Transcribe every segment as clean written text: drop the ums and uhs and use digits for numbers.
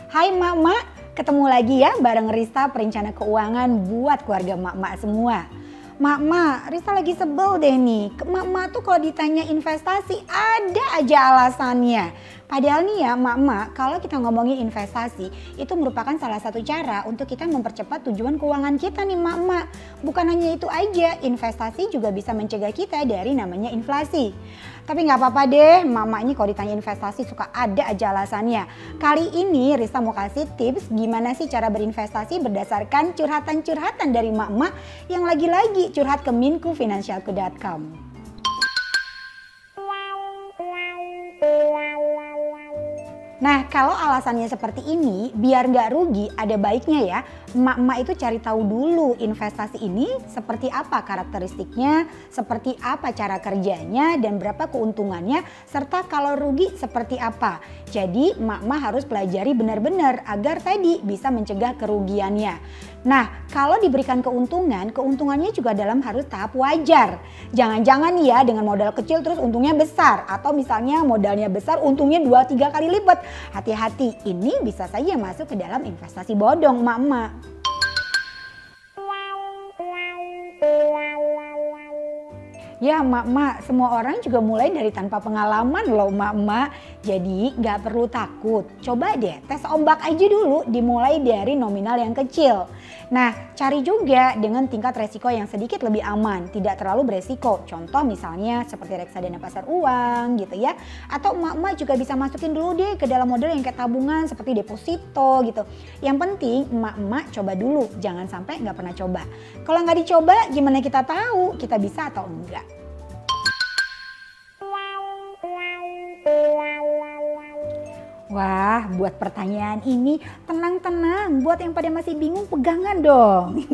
Hai mak-mak, ketemu lagi ya bareng Rista perencana keuangan buat keluarga mak-mak semua. Mak-mak, Rista lagi sebel deh nih. Mak-mak tuh kalau ditanya investasi ada aja alasannya. Padahal nih ya mak-mak, kalau kita ngomongin investasi itu merupakan salah satu cara untuk kita mempercepat tujuan keuangan kita nih mak-mak. Bukan hanya itu aja, investasi juga bisa mencegah kita dari namanya inflasi. Tapi nggak apa-apa deh, mak-mak ini kalau ditanya investasi suka ada aja alasannya. Kali ini Rista mau kasih tips gimana sih cara berinvestasi berdasarkan curhatan-curhatan dari mak-mak yang lagi-lagi curhat ke minkufinancialku.com. Nah, kalau alasannya seperti ini, biar nggak rugi, ada baiknya ya, emak-emak itu cari tahu dulu investasi ini seperti apa karakteristiknya, seperti apa cara kerjanya, dan berapa keuntungannya, serta kalau rugi seperti apa. Jadi, emak-emak harus pelajari benar-benar agar tadi bisa mencegah kerugiannya. Nah, kalau diberikan keuntungan, keuntungannya juga dalam harus tahap wajar. Jangan-jangan ya dengan modal kecil terus untungnya besar, atau misalnya modalnya besar untungnya 2-3 kali lipat. Hati-hati, ini bisa saja masuk ke dalam investasi bodong mak-mak. Ya mak-mak, semua orang juga mulai dari tanpa pengalaman loh mak-mak. Jadi gak perlu takut. Coba deh tes ombak aja dulu, dimulai dari nominal yang kecil. Nah, cari juga dengan tingkat resiko yang sedikit lebih aman, tidak terlalu beresiko. Contoh misalnya seperti reksadana pasar uang gitu ya. Atau emak-emak juga bisa masukin dulu deh ke dalam modal yang kayak tabungan seperti deposito gitu. Yang penting emak-emak coba dulu, jangan sampai nggak pernah coba. Kalau nggak dicoba gimana kita tahu kita bisa atau enggak? Wah, buat pertanyaan ini tenang-tenang. Buat yang pada masih bingung pegangan dong.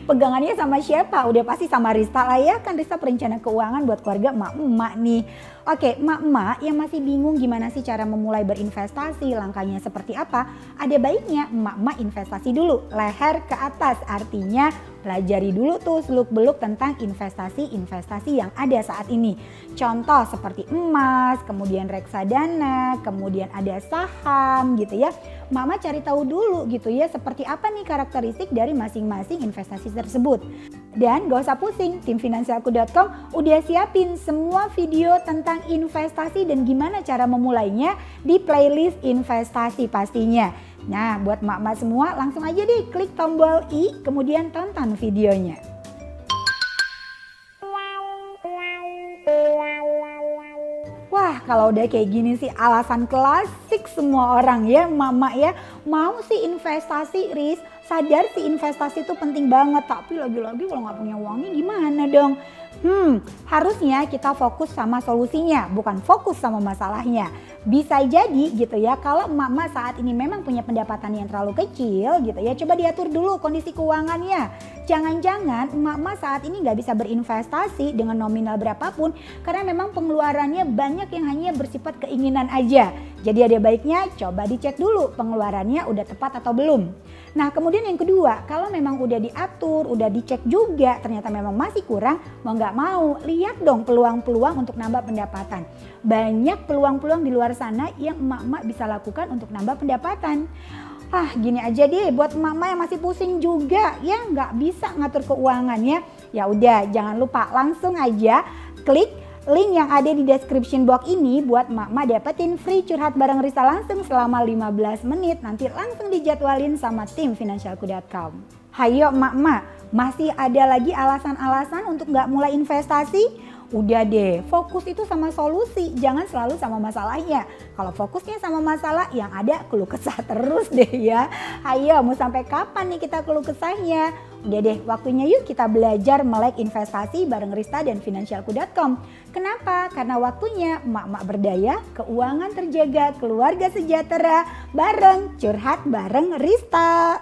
Pegangannya sama siapa? Udah pasti sama Rista lah ya. Kan Rista perencana keuangan buat keluarga emak-emak nih. Oke, emak-emak yang masih bingung gimana sih cara memulai berinvestasi, langkahnya seperti apa? Ada baiknya emak-emak investasi dulu, leher ke atas. Artinya pelajari dulu tuh seluk-beluk tentang investasi-investasi yang ada saat ini. Contoh seperti emas, kemudian reksadana, kemudian ada saham gitu ya. Mama cari tahu dulu gitu ya seperti apa nih karakteristik dari masing-masing investasi tersebut. Dan gak usah pusing, tim finansialku.com udah siapin semua video tentang investasi dan gimana cara memulainya di playlist investasi pastinya. Nah buat mak-mak semua langsung aja deh klik tombol i kemudian tonton videonya. Wah kalau udah kayak gini sih alasan klasik semua orang ya mama ya. Mau sih investasi Riz, sadar sih investasi itu penting banget. Tapi lagi-lagi kalau nggak punya uangnya gimana dong? Harusnya kita fokus sama solusinya, bukan fokus sama masalahnya. Bisa jadi gitu ya kalau emak-emak saat ini memang punya pendapatan yang terlalu kecil gitu ya. Coba diatur dulu kondisi keuangannya. Jangan-jangan emak-emak saat ini nggak bisa berinvestasi dengan nominal berapapun karena memang pengeluarannya banyak yang hanya bersifat keinginan aja. Jadi ada baiknya coba dicek dulu pengeluarannya udah tepat atau belum. Nah kemudian yang kedua, kalau memang udah diatur, udah dicek juga ternyata memang masih kurang, mau nggak mau lihat dong peluang-peluang untuk nambah pendapatan. Banyak peluang-peluang di luar sana yang emak-emak bisa lakukan untuk nambah pendapatan. Gini aja deh buat emak-emak yang masih pusing juga ya nggak bisa ngatur keuangannya. Ya udah jangan lupa langsung aja klik link yang ada di description box ini buat emak-emak dapetin free curhat bareng Rista langsung selama 15 menit. Nanti langsung dijadwalin sama tim finansialku.com. Hayo emak-emak, masih ada lagi alasan-alasan untuk nggak mulai investasi? Udah deh, fokus itu sama solusi, jangan selalu sama masalahnya. Kalau fokusnya sama masalah, yang ada keluh kesah terus deh ya. Ayo, mau sampai kapan nih kita keluh kesahnya? Udah deh, waktunya yuk kita belajar melek investasi bareng Rista dan finansialku.com. Kenapa? Karena waktunya emak-emak berdaya, keuangan terjaga, keluarga sejahtera, bareng curhat bareng Rista.